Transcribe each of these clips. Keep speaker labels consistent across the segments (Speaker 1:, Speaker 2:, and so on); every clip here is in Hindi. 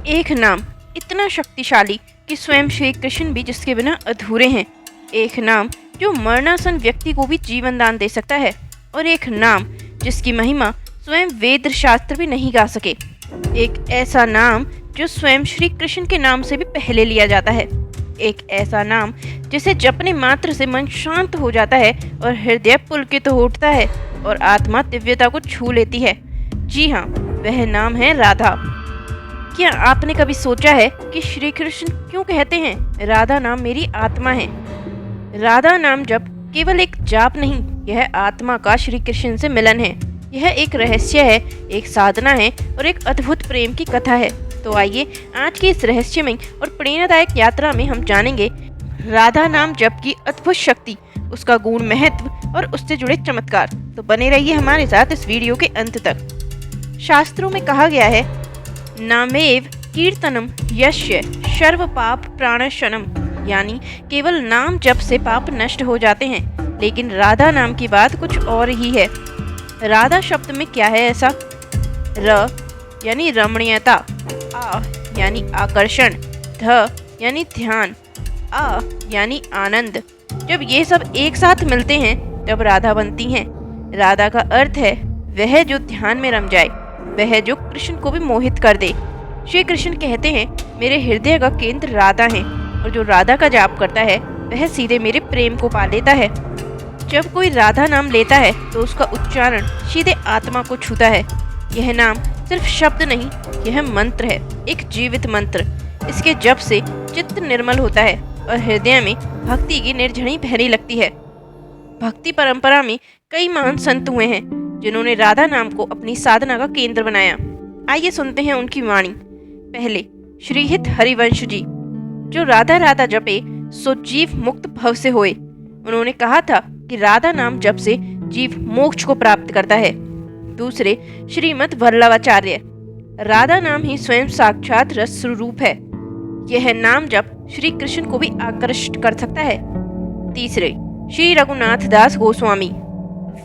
Speaker 1: एक नाम इतना शक्तिशाली कि स्वयं श्री कृष्ण भी जिसके बिना अधूरे हैं। एक नाम जो मरणासन व्यक्ति को भी जीवन दान दे सकता है। और एक नाम जिसकी महिमा स्वयं वेद शास्त्र भी नहीं गा सके। एक ऐसा नाम जो स्वयं श्री कृष्ण के नाम से भी पहले लिया जाता है। एक ऐसा नाम जिसे जपने मात्र से मन शांत हो जाता है और हृदय पुलकित हो उठता है और आत्मा दिव्यता को छू लेती है। जी हाँ, वह नाम है राधा। क्या आपने कभी सोचा है कि श्री कृष्ण क्यों कहते हैं राधा नाम मेरी आत्मा है? राधा नाम जप केवल एक जाप नहीं, यह आत्मा का श्री कृष्ण से मिलन है। यह एक रहस्य है, एक साधना है और एक अद्भुत प्रेम की कथा है। तो आइए आज की इस रहस्यमय और प्रेरणादायक यात्रा में हम जानेंगे राधा नाम जप की अद्भुत शक्ति, उसका गुण महत्व और उससे जुड़े चमत्कार। तो बने रहिए हमारे साथ इस वीडियो के अंत तक। शास्त्रों में कहा गया है, नामेव कीर्तनम यस्य सर्व पाप प्राणशनम, यानी केवल नाम जप से पाप नष्ट हो जाते हैं। लेकिन राधा नाम की बात कुछ और ही है। राधा शब्द में क्या है ऐसा? र यानी रमणीयता, आ यानी आकर्षण, ध यानी ध्यान, आ यानी आनंद। जब ये सब एक साथ मिलते हैं तब राधा बनती हैं। राधा का अर्थ है वह जो ध्यान में रम जाए, वह जो कृष्ण को भी मोहित कर दे। श्री कृष्ण कहते हैं मेरे हृदय का केंद्र राधा है और जो राधा का जाप करता है वह सीधे मेरे प्रेम को पा लेता है। जब कोई राधा नाम लेता है तो उसका उच्चारण सीधे आत्मा को छूता है। यह नाम सिर्फ शब्द नहीं, यह मंत्र है, एक जीवित मंत्र। इसके जप से चित्त निर्मल होता है और हृदय में भक्ति की निर्झरी बहने लगती है। भक्ति परंपरा में कई महान संत हुए हैं जिन्होंने राधा नाम को अपनी साधना का केंद्र बनाया। आइए सुनते हैं उनकी वाणी। पहले श्रीहित हरिवंश जी, जो राधा राधा जपे सो जीव मुक्त भव से होए। उन्होंने कहा था कि राधा नाम जप से जीव मोक्ष को प्राप्त करता है। दूसरे श्रीमद वल्लभाचार्य, राधा नाम ही स्वयं साक्षात रस स्वरूप है। यह नाम जप श्री कृष्ण को भी आकर्षित कर सकता है। तीसरे श्री रघुनाथ दास गोस्वामी,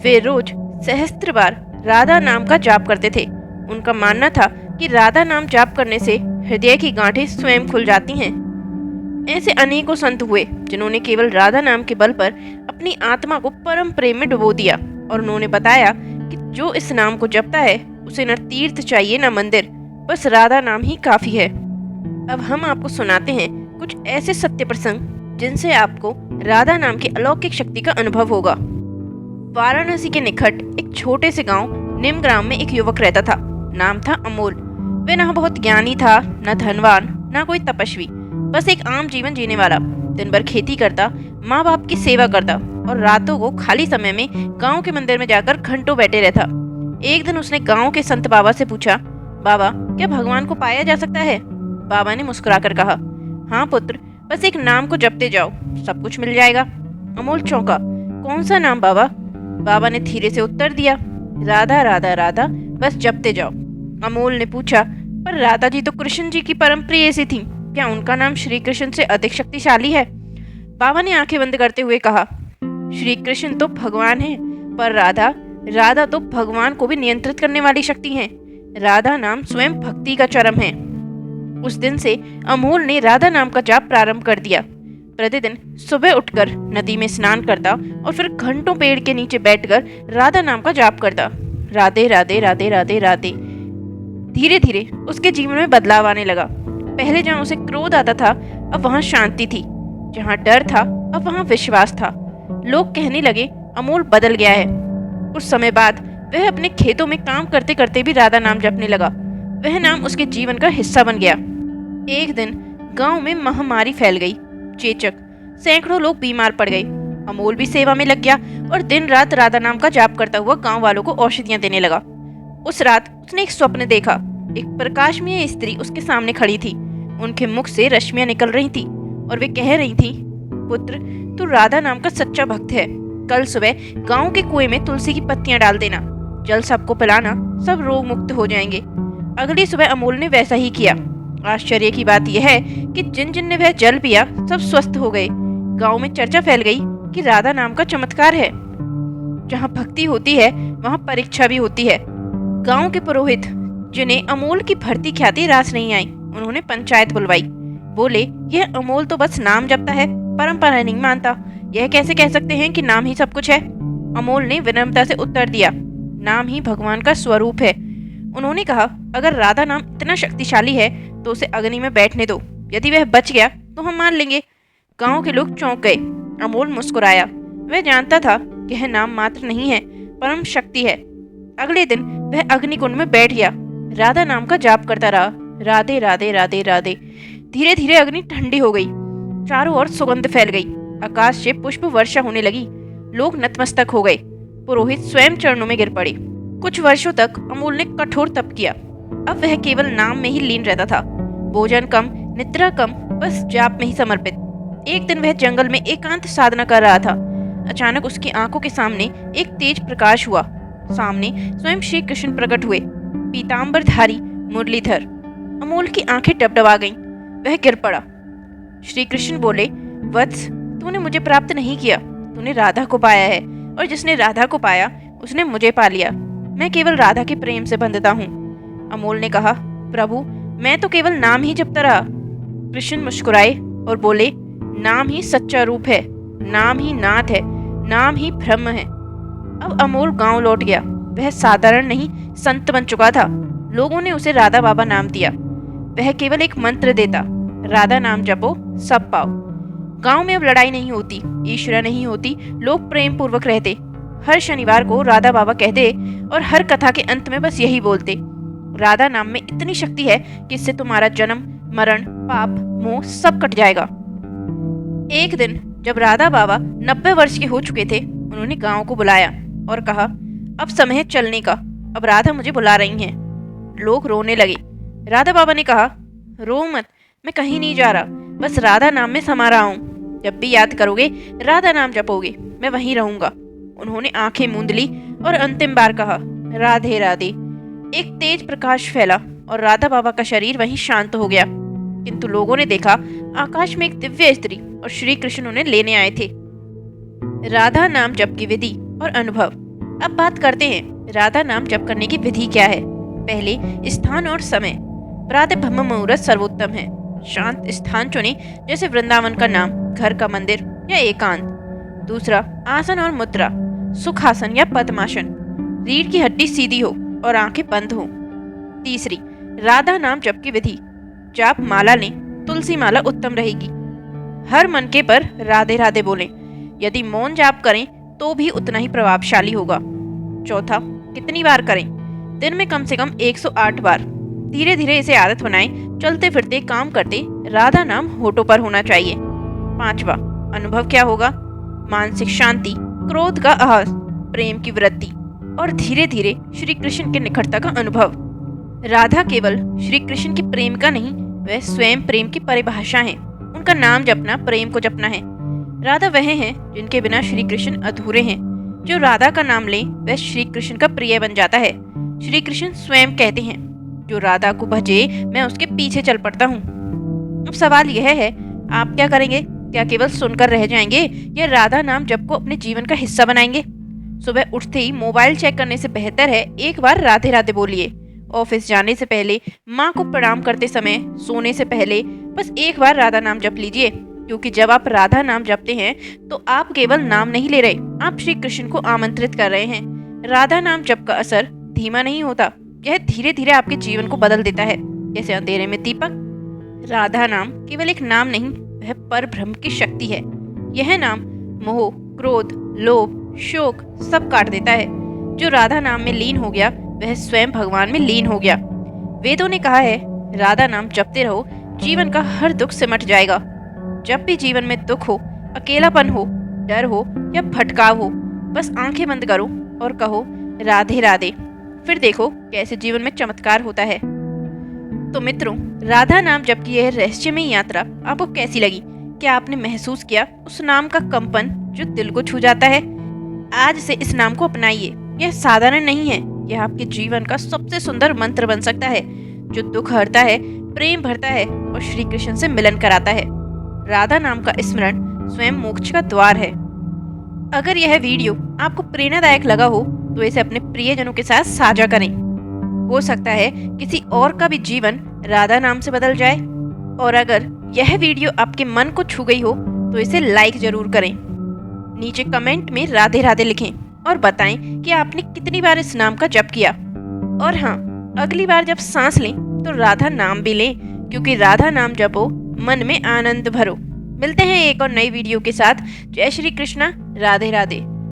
Speaker 1: वे रोज सहस्त्र बार राधा नाम का जाप करते थे। उनका मानना था कि राधा नाम जाप करने से हृदय की गांठें स्वयं खुल जाती हैं। ऐसे अनेकों संत हुए जिन्होंने केवल राधा नाम के बल पर अपनी आत्मा को परम प्रेम में डुबो दिया और उन्होंने बताया कि जो इस नाम को जपता है उसे न तीर्थ चाहिए न मंदिर, बस राधा नाम ही काफी है। अब हम आपको सुनाते हैं कुछ ऐसे सत्य प्रसंग जिनसे आपको राधा नाम की अलौकिक शक्ति का अनुभव होगा। वाराणसी के निकट एक छोटे से गांव निमग्राम में एक युवक रहता था। नाम था अमोल। वह न बहुत ज्ञानी था, न धनवान, न कोई तपस्वी, बस एक आम जीवन जीने वाला। दिन भर खेती करता, माँ बाप की सेवा करता और रातों को खाली समय में गांव के मंदिर में जाकर घंटों बैठे रहता। एक दिन उसने गांव के संत बाबा से पूछा, बाबा क्या भगवान को पाया जा सकता है? बाबा ने मुस्कुराकर कहा, हाँ पुत्र, बस एक नाम को जपते जाओ, सब कुछ मिल जाएगा। अमोल चौंका, कौन सा नाम बाबा? बाबा ने धीरे से उत्तर दिया, राधा राधा राधा, बस जपते जाओ। अमोल ने पूछा, पर राधा जी तो कृष्ण जी की परम प्रेयसी थी, क्या उनका नाम श्री कृष्ण से अधिक शक्तिशाली है? बाबा ने आंखें बंद करते हुए कहा, श्री कृष्ण तो भगवान है, पर राधा तो भगवान को भी नियंत्रित करने वाली शक्ति है। राधा नाम स्वयं भक्ति का चरम है। उस दिन से अमोल ने राधा नाम का जाप प्रारंभ कर दिया। प्रतिदिन सुबह उठकर नदी में स्नान करता और फिर घंटों पेड़ के नीचे बैठकर राधा नाम का जाप करता। राधे राधे राधे राधे राधे। धीरे धीरे उसके जीवन में बदलाव आने लगा। पहले जहाँ उसे क्रोध आता था, अब वहाँ शांति थी। जहाँ डर था, अब वहाँ विश्वास था। लोग कहने लगे अमोल बदल गया है। कुछ समय बाद वह अपने खेतों में काम करते करते भी राधा नाम जपने लगा। वह नाम उसके जीवन का हिस्सा बन गया। एक दिन गांव में महामारी फैल गई। चेचक, सैकड़ों लोग बीमार पड़ गए। अमोल भी सेवा में लग गया और दिन रात राधा नाम का जाप करता हुआ गांव वालों को औषधियां देने लगा। उस रात उसने एक स्वप्न देखा। एक प्रकाशमय स्त्री उसके सामने खड़ी थी। उनके मुख से रश्मियां निकल रही थी और वे कह रही थी, पुत्र, तू राधा नाम का सच्चा भक्त है। कल सुबह गांव के कुएं में तुलसी की पत्तियां डाल देना, जल सबको पिलाना, सब रोग मुक्त हो जाएंगे। अगली सुबह अमोल ने वैसा ही किया। आश्चर्य की बात यह है कि जिन जिन ने वह जल पिया सब स्वस्थ हो गए। गांव में चर्चा फैल गई कि राधा नाम का चमत्कार है। जहाँ भक्ति होती है वहाँ परीक्षा भी होती है। गांव के पुरोहित, जिन्हें अमोल की भर्ती ख्याति रास नहीं आई, उन्होंने पंचायत बुलवाई। बोले, यह अमोल तो बस नाम जपता है, परंपरा नहीं मानता। यह कैसे कह सकते हैं कि नाम ही सब कुछ है? अमोल ने विनम्रता से उत्तर दिया, नाम ही भगवान का स्वरूप है। उन्होंने कहा, अगर राधा नाम इतना शक्तिशाली है तो उसे अग्नि में बैठने दो। यदि वह बच गया तो हम मान लेंगे। गांव के लोग चौंक गए। अमोल मुस्कुराया। वह जानता था कि यह नाम मात्र नहीं है, परम शक्ति है। अगले दिन वह अग्निकुंड में बैठ गया। राधा नाम का जाप करता रहा, राधे राधे राधे राधे। धीरे धीरे अग्नि ठंडी हो गई। चारों ओर सुगंध फैल गई। आकाश से पुष्प वर्षा होने लगी। लोग नतमस्तक हो गए। पुरोहित स्वयं चरणों में गिर पड़े। कुछ वर्षों तक अमोल ने कठोर तप किया। अब वह केवल नाम में ही लीन रहता था। भोजन कम, निद्रा कम, बस जाप में ही समर्पित। एक दिन वह जंगल में एकांत साधना कर रहा था। अचानक उसकी आंखों के सामने एक तेज प्रकाश हुआ। सामने स्वयं श्री कृष्ण प्रकट हुए, पीतांबरधारी मुरलीधर। अमोल की आंखें डबडबा गईं। वह गिर पड़ा। श्री कृष्ण बोले, वत्स, तूने मुझे प्राप्त नहीं किया, तूने राधा को पाया है, और जिसने राधा को पाया उसने मुझे पा लिया। मैं केवल राधा के प्रेम से बंधता हूँ। अमोल ने कहा, प्रभु, मैं तो केवल नाम ही जपता रहा। कृष्ण मुस्कुराए और बोले, नाम ही सच्चा रूप है, नाम ही नाथ है, नाम ही ब्रह्म है। अब अमोल गांव लौट गया। वह साधारण नहीं, संत बन चुका था। लोगों ने उसे राधा बाबा नाम दिया। वह केवल एक मंत्र देता, राधा नाम जपो, सब पाओ। गांव में अब लड़ाई नहीं होती, ईर्ष्या नहीं होती, लोग प्रेम पूर्वक रहते। हर शनिवार को राधा बाबा कहते और हर कथा के अंत में बस यही बोलते, राधा नाम में इतनी शक्ति है कि इससे तुम्हारा जन्म, मरण, पाप, मोह सब कट जाएगा। एक दिन जब राधा बाबा 90 वर्ष के हो चुके थे, उन्होंने गांव को बुलाया और कहा, अब समय है चलने का, अब राधा मुझे बुला रही हैं। लोग रोने लगे। राधा बाबा ने कहा, रो मत, मैं कहीं नहीं जा रहा, बस राधा नाम में समा रहा हूँ। जब भी याद करोगे, राधा नाम जपोगे, मैं वहीं रहूंगा। उन्होंने आंखें मूंद ली और अंतिम बार कहा, राधे राधे। एक तेज प्रकाश फैला और राधा बाबा का शरीर वहीं शांत हो गया। किंतु लोगों ने देखा, आकाश में एक दिव्य स्त्री और श्री कृष्ण उन्हें लेने आए थे। राधा नाम जप की विधि और अनुभव। अब बात करते हैं राधा नाम जप करने की विधि क्या है। पहले, स्थान और समय। प्रातः ब्रह्म मुहूर्त सर्वोत्तम है। शांत स्थान चुने, जैसे वृंदावन का नाम, घर का मंदिर या एकांत। दूसरा, आसन और मुद्रा। सुखासन या पद्मासन। रीढ़ की हड्डी सीधी हो और आंखें बंद हो। तीसरी, राधा नाम जप की विधि। जाप माला लें, तुलसी माला उत्तम रहेगी। हर मनके पर राधे राधे बोलें। यदि मौन जाप करें तो भी उतना ही प्रभावशाली होगा। चौथा, कितनी बार करें? दिन में कम से कम 108 बार। धीरे धीरे इसे आदत बनाएं। चलते फिरते, काम करते राधा नाम होठों पर होना चाहिए। पांचवा, अनुभव क्या होगा? मानसिक शांति, क्रोध का अहास, प्रेम की वृद्धि और धीरे धीरे श्री कृष्ण के निकटता का अनुभव। राधा केवल श्री कृष्ण की प्रेम का नहीं, वह स्वयं प्रेम की परिभाषा है। उनका नाम जपना प्रेम को जपना है। राधा वह हैं जिनके बिना श्री कृष्ण अधूरे हैं। जो राधा का नाम ले वह श्री कृष्ण का प्रिय बन जाता है। श्री कृष्ण स्वयं कहते हैं, जो राधा को भजे मैं उसके पीछे चल पड़ता हूँ। अब सवाल यह है, आप क्या करेंगे? क्या केवल सुनकर रह जाएंगे या राधा नाम जप को अपने जीवन का हिस्सा बनाएंगे? सुबह उठते ही मोबाइल चेक करने से बेहतर है एक बार राधे राधे बोलिए। ऑफिस जाने से पहले, माँ को प्रणाम करते समय, सोने से पहले बस एक बार राधा नाम जप लीजिए। क्योंकि जब आप राधा नाम जपते हैं तो आप केवल नाम नहीं ले रहे, आप श्री कृष्ण को आमंत्रित कर रहे हैं। राधा नाम जप का असर धीमा नहीं होता, यह धीरे धीरे आपके जीवन को बदल देता है, जैसे अंधेरे में दीपक। राधा नाम केवल एक नाम नहीं, वह पर ब्रह्म की शक्ति है। यह नाम मोह, क्रोध, लोभ, शोक सब काट देता है। जो राधा नाम में लीन हो गया वह स्वयं भगवान में लीन हो गया। वेदों ने कहा है, राधा नाम जपते रहो, जीवन का हर दुख सिमट जाएगा। जब भी जीवन में दुख हो, अकेलापन हो, डर हो या भटकाव हो, बस आंखें बंद करो और कहो राधे राधे। फिर देखो कैसे जीवन में चमत्कार होता है। तो मित्रों, राधा नाम जप की यह रहस्यमयी यात्रा आपको कैसी लगी? क्या आपने महसूस किया उस नाम का कंपन जो दिल को छू जाता है? आज से इस नाम को अपनाइए। यह साधारण नहीं है, यह आपके जीवन का सबसे सुंदर मंत्र बन सकता है, जो दुख हरता है, प्रेम भरता है और श्री कृष्ण से मिलन कराता है। राधा नाम का स्मरण स्वयं मोक्ष का द्वार है। अगर यह वीडियो आपको प्रेरणादायक लगा हो तो इसे अपने प्रियजनों के साथ साझा करें। हो सकता है किसी और का भी जीवन राधा नाम से बदल जाए। और अगर यह वीडियो आपके मन को छू गई हो तो इसे लाइक जरूर करें। नीचे कमेंट में राधे राधे लिखें और बताएं कि आपने कितनी बार इस नाम का जप किया। और हाँ, अगली बार जब सांस लें तो राधा नाम भी लें, क्योंकि राधा नाम जपो मन में आनंद भरो। मिलते हैं एक और नई वीडियो के साथ। जय श्री कृष्णा, राधे राधे।